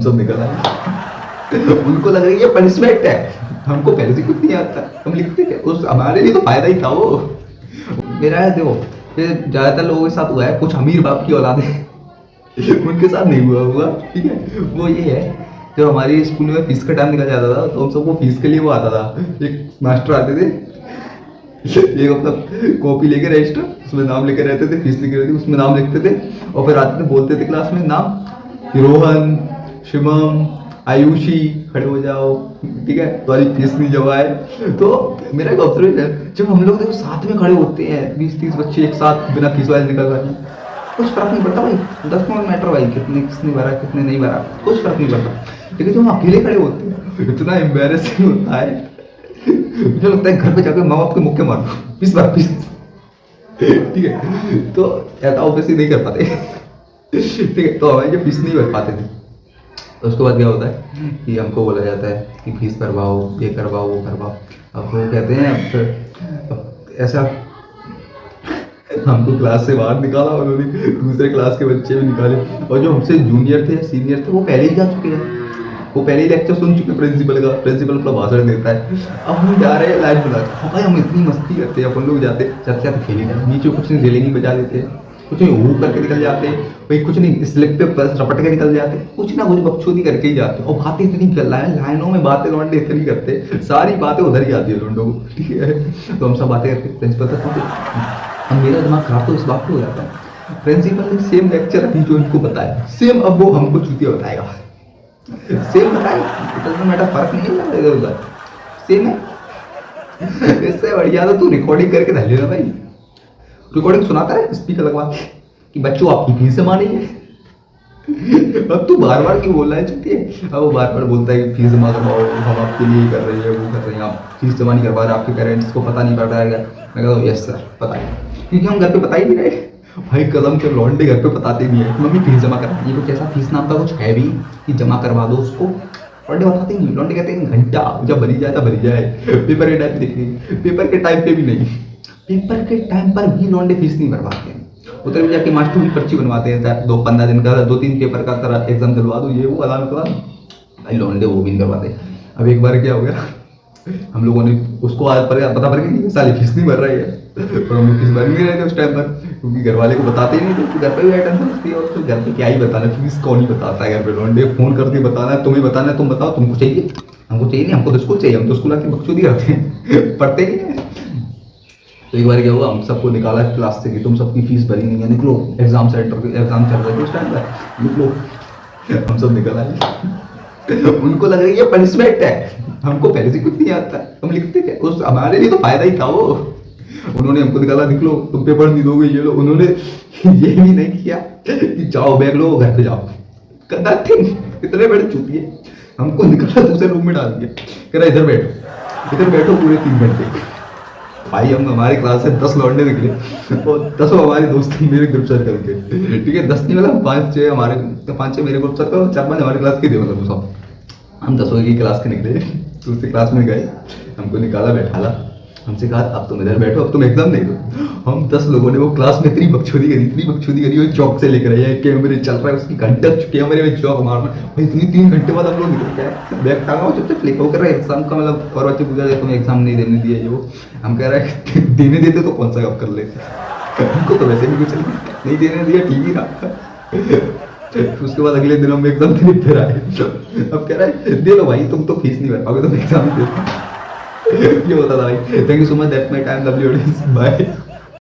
सब निकल आए। उनको लग रही है पनिशमेंट है, हमको पहले से कुछ नहीं आता, हम लिखते थे, उस हमारे लिए तो फायदा ही था वो। मेरा है देखो, ये ज्यादातर लोगों के साथ हुआ है, कुछ अमीर बाप की औलाद है उनके साथ नहीं हुआ होगा, ठीक है। वो ये है, जब हमारी स्कूल में फीस का टाइम निकल जाता था तो हम सबको फीस के लिए वो आता था, एक मास्टर आते थे, एक अपना कॉपी लेके रजिस्टर, उसमें नाम लिखे रहते थे, फीस लिखी रहती थी, उसमें नाम लिखते थे और फिर आते थे, बोलते थे क्लास में नाम, रोहन, शिवम, आयुषी, खड़े हो जाओ, ठीक है, तुम्हारी फीस नहीं जमा है। तो मेरा एक ऑब्जर्वेशन है, जब हम लोग देखो साथ में खड़े होते हैं 20-30 बच्चे एक साथ बिना फीस वाले निकल रहे हैं, कुछ फर्क नहीं पड़ता भाई, 10 नंबर मैटर भाई, कितने किसने भरा कितने नहीं भरा, कुछ फर्क नहीं पड़ता। लेकिन जब हम अकेले खड़े होते हैं इतना एम्बेरसिंग होता है, मुझे लगता है घर पे जाकर माँ बाप के मुक्के मार दो, पीस बार पीस, ठीक है। तो ऐसा ऑब्वियसली नहीं कर पाते, ठीक है। तो हमारे जो फीस नहीं भर पाते थे, तो उसके बाद क्या होता है कि हमको बोला जाता है कि फीस भरवाओ, ये करवाओ, वो करवाओ। अब वो कहते हैं फिर ऐसा, हमको क्लास से बाहर निकाला उन्होंने, दूसरे क्लास के बच्चे भी निकाले, और जो हमसे जूनियर थे सीनियर थे वो पहले ही जा चुके हैं, वो पहले ही लेक्चर सुन चुके प्रिंसिपल का, प्रिंसिपल अपना भाषण देता है, अब हम जा रहे हैं लाइन बुला के, भाई हम इतनी मस्ती करते हैं, अपन लोग जाते जाते जाते खेले जाते, नीचे कुछ नहीं रेलिंग नहीं बजा देते, कुछ नहीं वो करके निकल जाते, भाई कुछ नहीं स्लिप पे बस रपट के निकल जाते, कुछ ना कुछ बकचोदी करके ही जाते, और बातें इतनी लाइनों में बातें लौंडे इतनी करते, सारी बातें उधर ही आती है लौंडों को, ठीक है। तो हम सब बातें करते प्रिंसिपल तक पहुंचे, अब मेरा दिमाग खराब तो इस बात पे हो जाता है, प्रिंसिपल ने सेम लेक्चर अभी जो इनको बताया सेम अब वो हमको चूतिया बताएगा, सेम बताए, इतना मेरा फर्क नहीं है इधर उधर, सेम है। इससे बढ़िया तो तू रिकॉर्डिंग करके डाल लेना भाई, रिकॉर्डिंग सुनाता है स्पीकर लगवा के कि बच्चों आपकी फीस जमा नहीं है। अब तू बार बार क्यों बोल रहा है चुतिया, अब वो बार बार बोलता है कि फीस जमा करवाओ, हम आपके लिए कर रहे हैं, वो कर रहे हैं, आप फीस जमा नहीं करवा रहे, आपके पेरेंट्स को पता नहीं पड़ रहा है। मैं कहता हूँ यस सर पता है, क्योंकि हम घर पे बता ही नहीं रहे भाई, कदम के लौंडे घर पे बताते नहीं है, मम्मी फीस जमा करा, ये कुछ ऐसा फीस नाम का कुछ है भी कि जमा करवा दो उसको, लौंडे बताते नहीं, लौंडे कहते हैं घंटा जब भरी जाए तब भरी जाए, पेपर के टाइम देखिए, पेपर के टाइम पे भी नहीं, पेपर के टाइम पर भी लौंडे फीस नहीं भरवाते हैं, उधर भी जाके मास्टर की पर्ची बनवाते हैं, 2-15 दिन का 2-3 पेपर का तरह एग्जाम दिलवा दो, ये वो अलार्म करवा भाई, लौंडे वो भी नहीं करवाते। अब एक बार क्या हो गया, हम लोगों ने उसको आज पर पता पड़ गया साली फीस नहीं भर रही है, और हम लोग फीस भर नहीं रहे थे उस टाइम पर, क्योंकि घर वाले को बताते ही नहीं थे, घर पे भी टेंशन होती है, और तो घर पे क्या ही बताना, फीस कौन ही बताता है घर पे, लौंडे फोन करके बताना है, तुम्हें बताना है, तुम बताओ तुमको चाहिए, हमको चाहिए नहीं, हमको तो स्कूल चाहिए, हम तो स्कूल आके बकचोदी करते हैं, पढ़ते नहीं है। तो एक बार क्या हुआ, हम सबको निकाला क्लास से कि तुम सबकी फीस भरी नहीं है, निकलो, एग्जाम सेंटर एग्जाम चल रहे थे उस टाइम पर, निकलो, हम सब निकल आए। उनको लग रही है पनिशमेंट है, हमको पहले से कुछ नहीं आता, हम लिखते थे, उस हमारे लिए तो फायदा ही था वो। उन्होंने हमको निकाला, निकलो तुम पेपर नहीं दोगे, ये लो, उन्होंने ये भी नहीं किया कि जाओ बैग लो घर पे जाओ, नथिंग, इतने बड़े चूतिए, हमको निकाला दूसरे रूम में डाल दिया, कह रहा इधर बैठो पूरे 3 घंटे। भाई हम हमारी क्लास से 10 लौंडे निकले और 10 हमारे दोस्त मेरे ग्रुप सर्कल के, ठीक है, 10 नहीं मतलब 5-6 हमारे, 5-6 मेरे ग्रुप सर्कल, 4-5 हमारे क्लास के थे, मतलब सब हम 10 की क्लास के निकले, दूसरी क्लास में गए, हमको निकाला बैठाला, हमसे कहा अब तुम इधर बैठो, अब तुम एग्जाम नहीं दो। हम 10 लोगों ने वो क्लास में इतनी बकचोदी करी, वो चौक से लेकर आए, कैमरे चल रहा है, उसकी घंटा कैमरे में चौक मारना भाई, इतनी 3 घंटे बाद हम लोग निकल गए, बैग टांगा और चुपचाप क्लिक होकर एग्जाम का, मतलब और बच्चे पूछा जाए तुम्हें एग्जाम नहीं देने दिया, ये वो, हम कह रहे हैं देने देते तो कौन सा काम कर लेते, हमको तो वैसे भी कुछ नहीं देने दिया, टीवी था। उसके बाद अगले दिन हम एग्जाम देने फिर आए, अब कह रहा है दे लो भाई, तुम तो फीस नहीं भर पाओगे, तुम एग्जाम दे, ये होता था भाई। Thank you so much, that's my time, love you, bye.